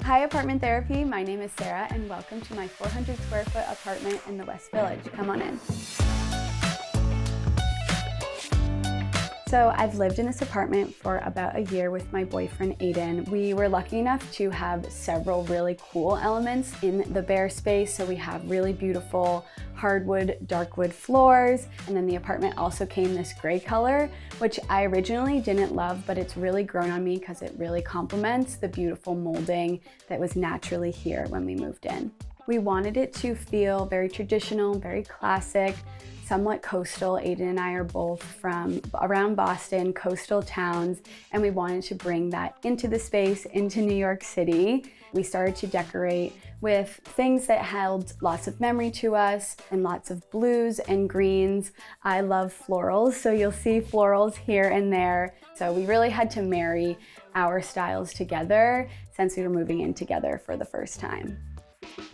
Hi Apartment Therapy, my name is Sarah and welcome to my 400 square foot apartment in the West Village. Come on in. So I've lived in this apartment for about a year with my boyfriend Aiden. We were lucky enough to have several really cool elements in the bare space. So we have really beautiful hardwood, dark wood floors. And then the apartment also came this gray color, which I originally didn't love, but it's really grown on me because it really complements the beautiful molding that was naturally here when we moved in. We wanted it to feel very traditional, very classic, somewhat coastal. Aiden and I are both from around Boston, coastal towns, and we wanted to bring that into the space, into New York City. We started to decorate with things that held lots of memory to us and lots of blues and greens. I love florals, so you'll see florals here and there. So we really had to marry our styles together since we were moving in together for the first time.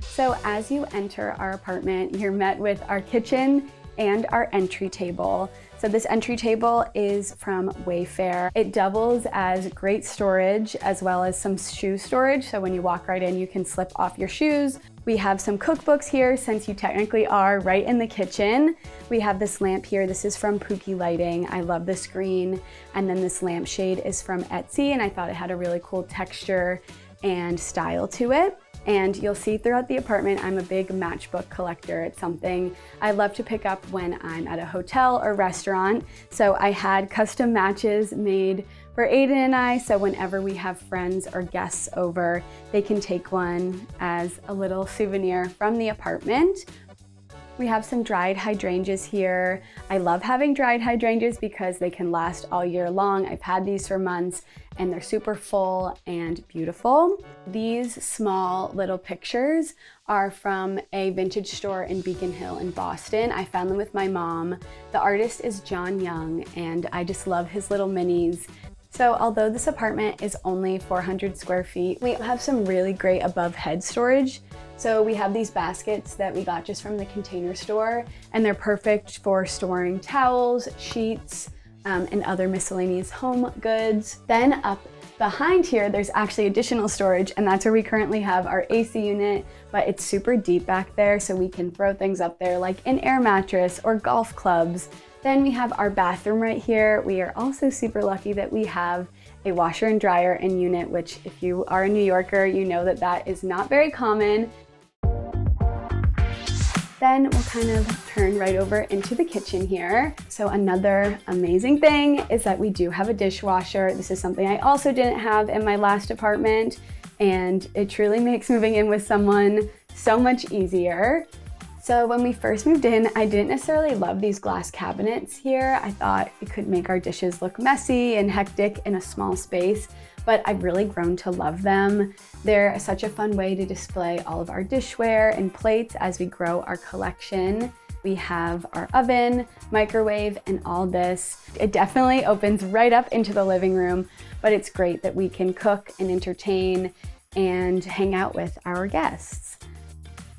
So as you enter our apartment, you're met with our kitchen and our entry table. So this entry table is from Wayfair. It doubles as great storage as well as some shoe storage. So when you walk right in, you can slip off your shoes. We have some cookbooks here since you technically are right in the kitchen. We have this lamp here. This is from Pookie Lighting. I love this green. And then this lampshade is from Etsy, and I thought it had a really cool texture and style to it. And you'll see throughout the apartment, I'm a big matchbook collector. It's something I love to pick up when I'm at a hotel or restaurant. So I had custom matches made for Aiden and I, so whenever we have friends or guests over, they can take one as a little souvenir from the apartment. We have some dried hydrangeas here. I love having dried hydrangeas because they can last all year long. I've had these for months and they're super full and beautiful. These small little pictures are from a vintage store in Beacon Hill in Boston. I found them with my mom. The artist is John Young and I just love his little minis. So although this apartment is only 400 square feet, we have some really great above head storage. So we have these baskets that we got just from the Container Store, and they're perfect for storing towels, sheets, and other miscellaneous home goods. Then up behind here, there's actually additional storage, and that's where we currently have our AC unit, but it's super deep back there, so we can throw things up there like an air mattress or golf clubs. Then we have our bathroom right here. We are also super lucky that we have a washer and dryer in unit, which if you are a New Yorker, you know that that is not very common. Then we'll kind of turn right over into the kitchen here. So another amazing thing is that we do have a dishwasher. This is something I also didn't have in my last apartment, and it truly makes moving in with someone so much easier. So when we first moved in, I didn't necessarily love these glass cabinets here. I thought it could make our dishes look messy and hectic in a small space, but I've really grown to love them. They're such a fun way to display all of our dishware and plates as we grow our collection. We have our oven, microwave, and all this. It definitely opens right up into the living room, but it's great that we can cook and entertain and hang out with our guests.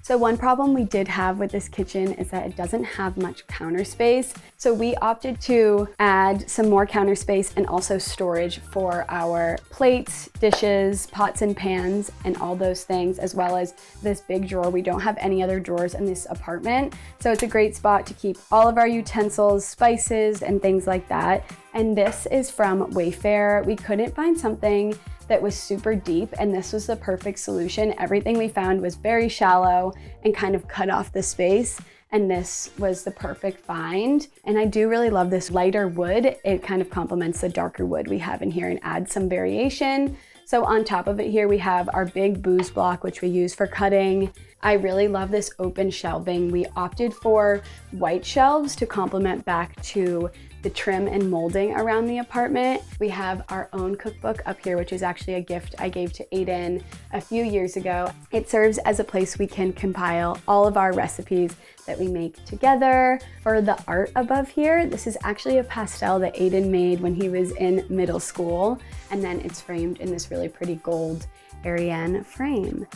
So one problem we did have with this kitchen is that it doesn't have much counter space. So we opted to add some more counter space and also storage for our plates, dishes, pots and pans, and all those things, as well as this big drawer. We don't have any other drawers in this apartment. So it's a great spot to keep all of our utensils, spices, and things like that. And this is from Wayfair. We couldn't find something that was super deep, and this was the perfect solution. Everything we found was very shallow and kind of cut off the space, and this was the perfect find. And I do really love this lighter wood. It kind of complements the darker wood we have in here and adds some variation. So on top of it here, we have our big booze block, which we use for cutting. I really love this open shelving. We opted for white shelves to complement back to the trim and molding around the apartment. We have our own cookbook up here, which is actually a gift I gave to Aiden a few years ago. It serves as a place we can compile all of our recipes that we make together. For the art above here, this is actually a pastel that Aiden made when he was in middle school, and then it's framed in this really pretty gold Ariane frame.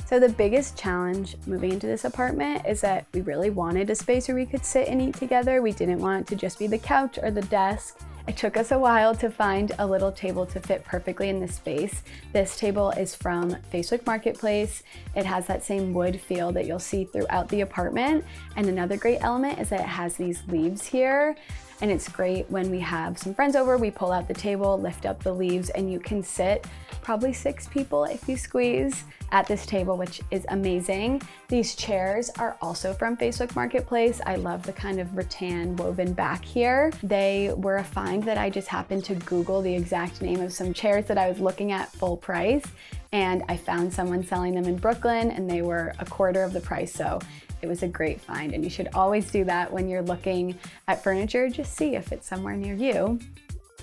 So the biggest challenge moving into this apartment is that we really wanted a space where we could sit and eat together. We didn't want it to just be the couch or the desk. It took us a while to find a little table to fit perfectly in this space. This table is from Facebook Marketplace. It has that same wood feel that you'll see throughout the apartment. And another great element is that it has these leaves here. And it's great when we have some friends over, we pull out the table, lift up the leaves, and you can sit probably 6 people if you squeeze at this table, which is amazing. These chairs are also from Facebook Marketplace. I love the kind of rattan woven back here. They were a find that I just happened to Google the exact name of some chairs that I was looking at full price, and I found someone selling them in Brooklyn and they were a quarter of the price. So it was a great find, and you should always do that when you're looking at furniture. Just see if it's somewhere near you.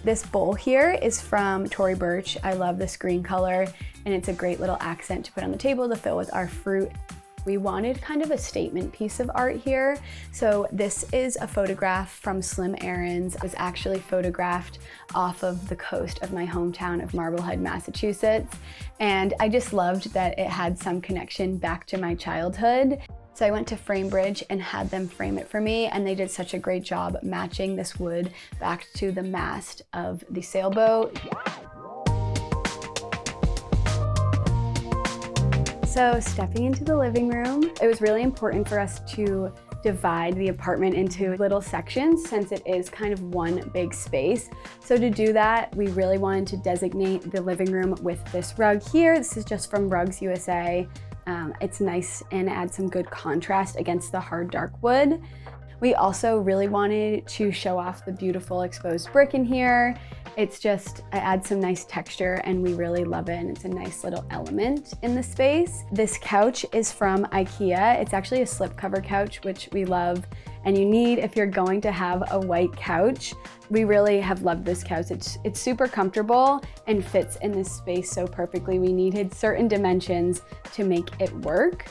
This bowl here is from Tory Burch. I love this green color, and it's a great little accent to put on the table to fill with our fruit. We wanted kind of a statement piece of art here. So this is a photograph from Slim Aaron's. It was actually photographed off of the coast of my hometown of Marblehead, Massachusetts. And I just loved that it had some connection back to my childhood. So I went to Framebridge and had them frame it for me, and they did such a great job matching this wood back to the mast of the sailboat. So stepping into the living room, it was really important for us to divide the apartment into little sections since it is kind of one big space. So to do that, we really wanted to designate the living room with this rug here. This is just from Rugs USA. It's nice and adds some good contrast against the hard dark wood. We also really wanted to show off the beautiful exposed brick in here. It adds some nice texture, and we really love it, and it's a nice little element in the space. This couch is from IKEA. It's actually a slipcover couch, which we love, and you need if you're going to have a white couch. We really have loved this couch. It's super comfortable and fits in this space so perfectly. We needed certain dimensions to make it work.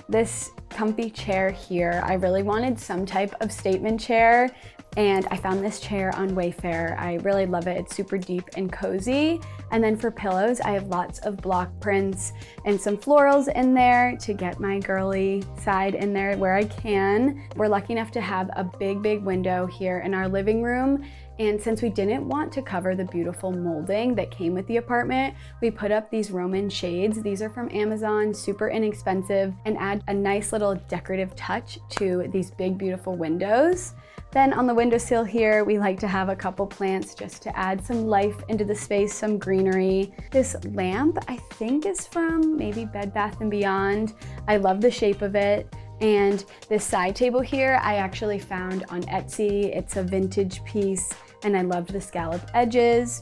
This comfy chair here, I really wanted some type of statement chair, and I found this chair on Wayfair. I really love it. It's super deep and cozy. And then for pillows, I have lots of block prints and some florals in there to get my girly side in there where I can. We're lucky enough to have a big window here in our living room. And since we didn't want to cover the beautiful molding that came with the apartment, we put up these Roman shades. These are from Amazon, super inexpensive, and add a nice little decorative touch to these big, beautiful windows. Then on the windowsill here, we like to have a couple plants just to add some life into the space, some greenery. This lamp, I think, is from maybe Bed Bath & Beyond. I love the shape of it. And this side table here, I actually found on Etsy. It's a vintage piece, and I loved the scallop edges.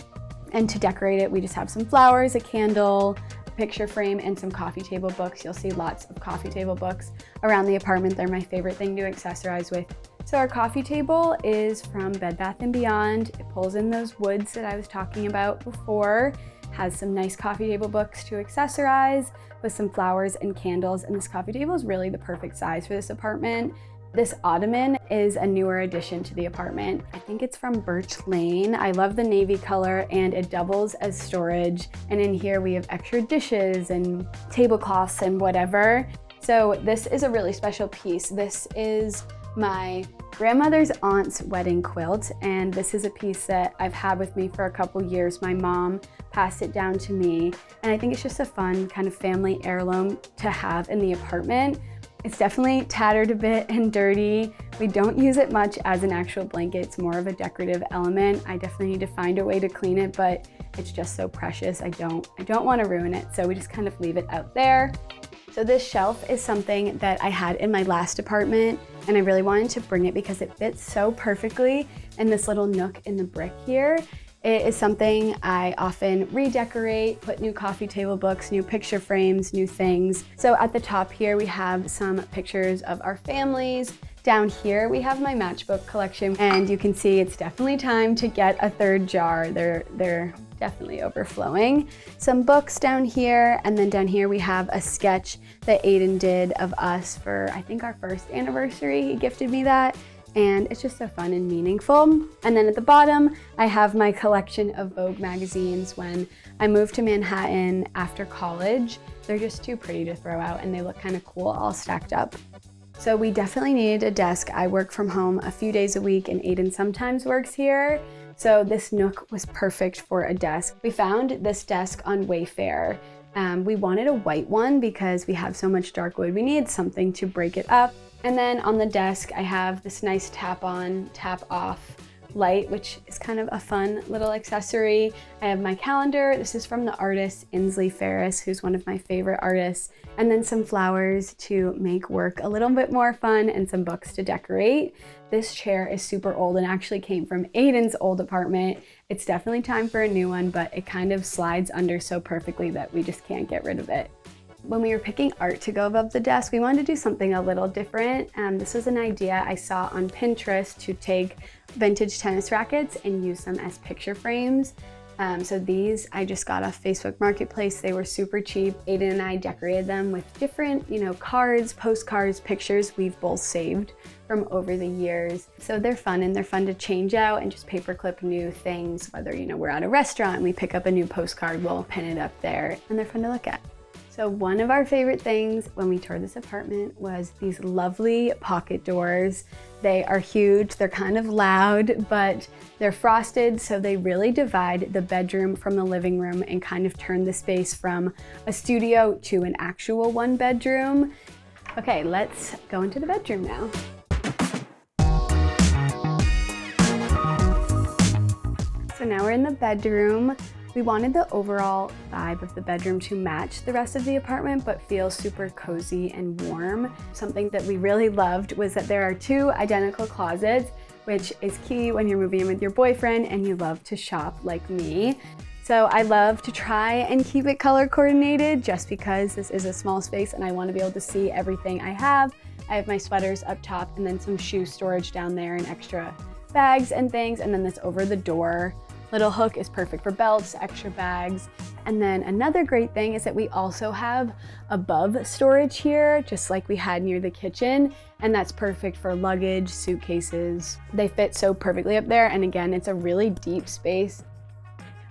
And to decorate it, we just have some flowers, a candle, a picture frame, and some coffee table books. You'll see lots of coffee table books around the apartment. They're my favorite thing to accessorize with. So our coffee table is from Bed Bath & Beyond. It pulls in those woods that I was talking about before. Has some nice coffee table books to accessorize with some flowers and candles, and this coffee table is really the perfect size for this apartment. This ottoman is a newer addition to the apartment. I think it's from Birch Lane. I love the navy color, and it doubles as storage. And in here we have extra dishes and tablecloths and whatever. So this is a really special piece. This is my grandmother's aunt's wedding quilt, and this is a piece that I've had with me for a couple years. My mom passed it down to me, and I think it's just a fun kind of family heirloom to have in the apartment. It's definitely tattered a bit and dirty. We don't use it much as an actual blanket. It's more of a decorative element. I definitely need to find a way to clean it, but it's just so precious. I don't want to ruin it, so we just kind of leave it out there. So this shelf is something that I had in my last apartment, and I really wanted to bring it because it fits so perfectly in this little nook in the brick here. It is something I often redecorate, put new coffee table books, new picture frames, new things. So at the top here, we have some pictures of our families. Down here, we have my matchbook collection, and you can see it's definitely time to get a third jar. They're definitely overflowing. Some books down here, and then down here we have a sketch that Aiden did of us for, I think, our first anniversary. He gifted me that, and it's just so fun and meaningful. And then at the bottom, I have my collection of Vogue magazines. When I moved to Manhattan after college, they're just too pretty to throw out, and they look kind of cool all stacked up. So we definitely needed a desk. I work from home a few days a week, and Aiden sometimes works here. So this nook was perfect for a desk. We found this desk on Wayfair. We wanted a white one because we have so much dark wood. We needed something to break it up. And then on the desk, I have this nice tap on, tap off light, which is kind of a fun little accessory. I have my calendar. This is from the artist Inslee Ferris, who's one of my favorite artists. And then some flowers to make work a little bit more fun and some books to decorate. This chair is super old and actually came from Aiden's old apartment. It's definitely time for a new one, but it kind of slides under so perfectly that we just can't get rid of it. When we were picking art to go above the desk, we wanted to do something a little different. This was an idea I saw on Pinterest to take vintage tennis rackets and use them as picture frames. So these I just got off Facebook Marketplace. They were super cheap. Aiden and I decorated them with different, cards, postcards, pictures we've both saved from over the years. So they're fun, and they're fun to change out and just paperclip new things. Whether, we're at a restaurant and we pick up a new postcard, we'll pin it up there, and they're fun to look at. So one of our favorite things when we toured this apartment was these lovely pocket doors. They are huge, they're kind of loud, but they're frosted, so they really divide the bedroom from the living room and kind of turn the space from a studio to an actual one bedroom. Okay, let's go into the bedroom now. So now we're in the bedroom. We wanted the overall vibe of the bedroom to match the rest of the apartment, but feel super cozy and warm. Something that we really loved was that there are 2 identical closets, which is key when you're moving in with your boyfriend and you love to shop like me. So I love to try and keep it color coordinated just because this is a small space and I want to be able to see everything I have. I have my sweaters up top and then some shoe storage down there and extra bags and things, and then this over the door little hook is perfect for belts, extra bags. And then another great thing is that we also have above storage here, just like we had near the kitchen. And that's perfect for luggage, suitcases. They fit so perfectly up there. And again, it's a really deep space.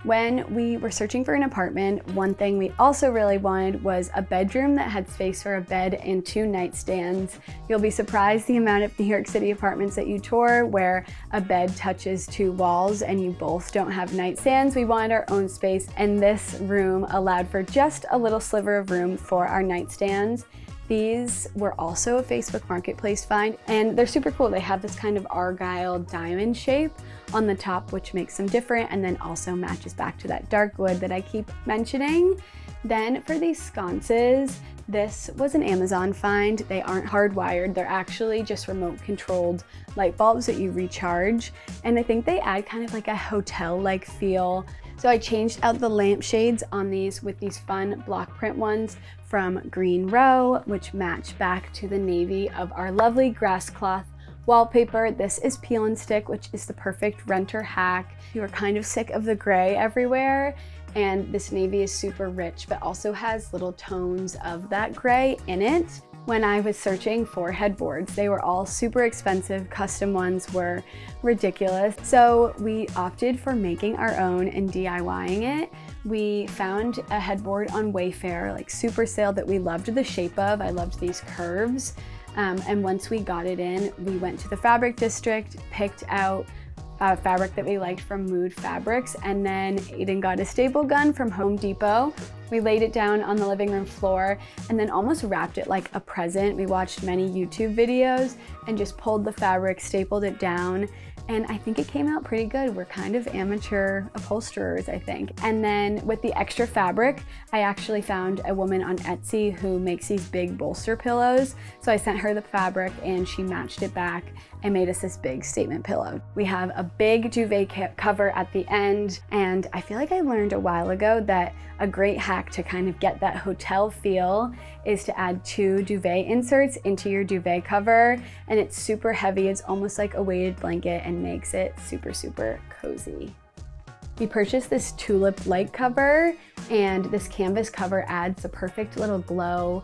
When we were searching for an apartment, one thing we also really wanted was a bedroom that had space for a bed and 2 nightstands. You'll be surprised the amount of New York City apartments that you tour where a bed touches 2 walls and you both don't have nightstands. We wanted our own space, and this room allowed for just a little sliver of room for our nightstands. These were also a Facebook Marketplace find, and they're super cool. They have this kind of argyle diamond shape on the top, which makes them different and then also matches back to that dark wood that I keep mentioning. Then for these sconces, this was an Amazon find. They aren't hardwired. They're actually just remote controlled light bulbs that you recharge. And I think they add kind of like a hotel-like feel. So I changed out the lampshades on these with these fun block print ones from Green Row, which match back to the navy of our lovely grass cloth wallpaper. This is Peel and Stick, which is the perfect renter hack. You are kind of sick of the gray everywhere, and this navy is super rich, but also has little tones of that gray in it. When I was searching for headboards, they were all super expensive. Custom ones were ridiculous. So we opted for making our own and DIYing it. We found a headboard on Wayfair, like super sale, that we loved the shape of. I loved these curves. And once we got it in, we went to the fabric district, picked out fabric that we liked from Mood Fabrics, and then Aiden got a staple gun from Home Depot. We laid it down on the living room floor and then almost wrapped it like a present. We watched many YouTube videos and just pulled the fabric, stapled it down, and I think it came out pretty good. We're kind of amateur upholsterers, I think. And then with the extra fabric, I actually found a woman on Etsy who makes these big bolster pillows. So I sent her the fabric and she matched it back and made us this big statement pillow. We have a big duvet cover at the end, and I feel like I learned a while ago that a great hack to kind of get that hotel feel is to add 2 duvet inserts into your duvet cover, and it's super heavy. It's almost like a weighted blanket and makes it super, super cozy. We purchased this tulip light cover, and this canvas cover adds the perfect little glow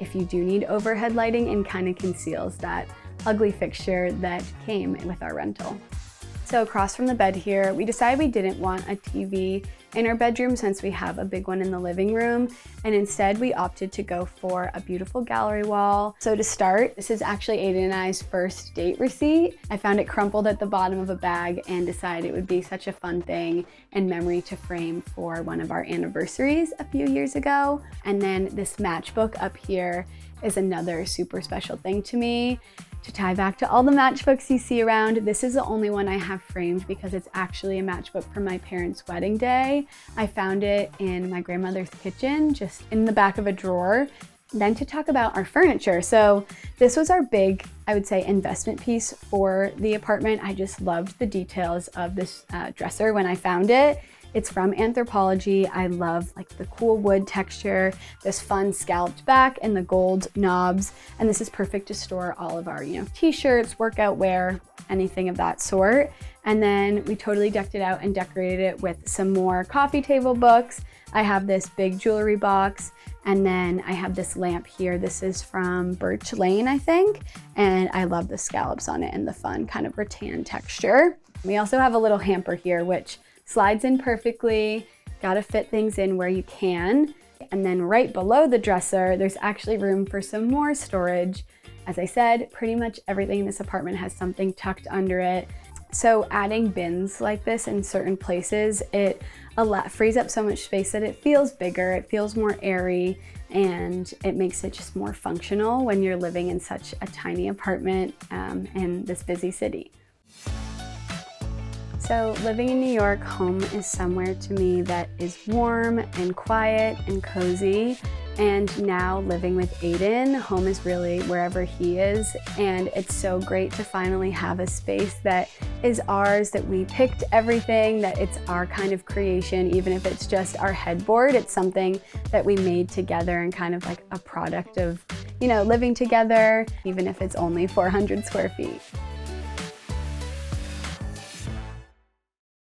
if you do need overhead lighting and kind of conceals that ugly fixture that came with our rental. So across from the bed here, we decided we didn't want a TV in our bedroom since we have a big one in the living room, and instead we opted to go for a beautiful gallery wall. So to start, this is actually Aiden and I's first date receipt. I found it crumpled at the bottom of a bag and decided it would be such a fun thing and memory to frame for one of our anniversaries a few years ago. And then this matchbook up here is another super special thing to me. To tie back to all the matchbooks you see around, this is the only one I have framed because it's actually a matchbook from my parents' wedding day. I found it in my grandmother's kitchen, just in the back of a drawer. Then to talk about our furniture. So this was our big, I would say, investment piece for the apartment. I just loved the details of this dresser when I found it. It's from Anthropologie. I love like the cool wood texture, this fun scalloped back and the gold knobs. And this is perfect to store all of our, t-shirts, workout wear, anything of that sort. And then we totally decked it out and decorated it with some more coffee table books. I have this big jewelry box, and then I have this lamp here. This is from Birch Lane, I think. And I love the scallops on it and the fun kind of rattan texture. We also have a little hamper here, which slides in perfectly. Gotta fit things in where you can. And then right below the dresser, there's actually room for some more storage. As I said, pretty much everything in this apartment has something tucked under it. So adding bins like this in certain places, it frees up so much space that it feels bigger, it feels more airy, and it makes it just more functional when you're living in such a tiny apartment in this busy city. So living in New York, home is somewhere to me that is warm and quiet and cozy. And now living with Aiden, home is really wherever he is. And it's so great to finally have a space that is ours, that we picked everything, that it's our kind of creation, even if it's just our headboard. It's something that we made together and kind of like a product of, living together, even if it's only 400 square feet.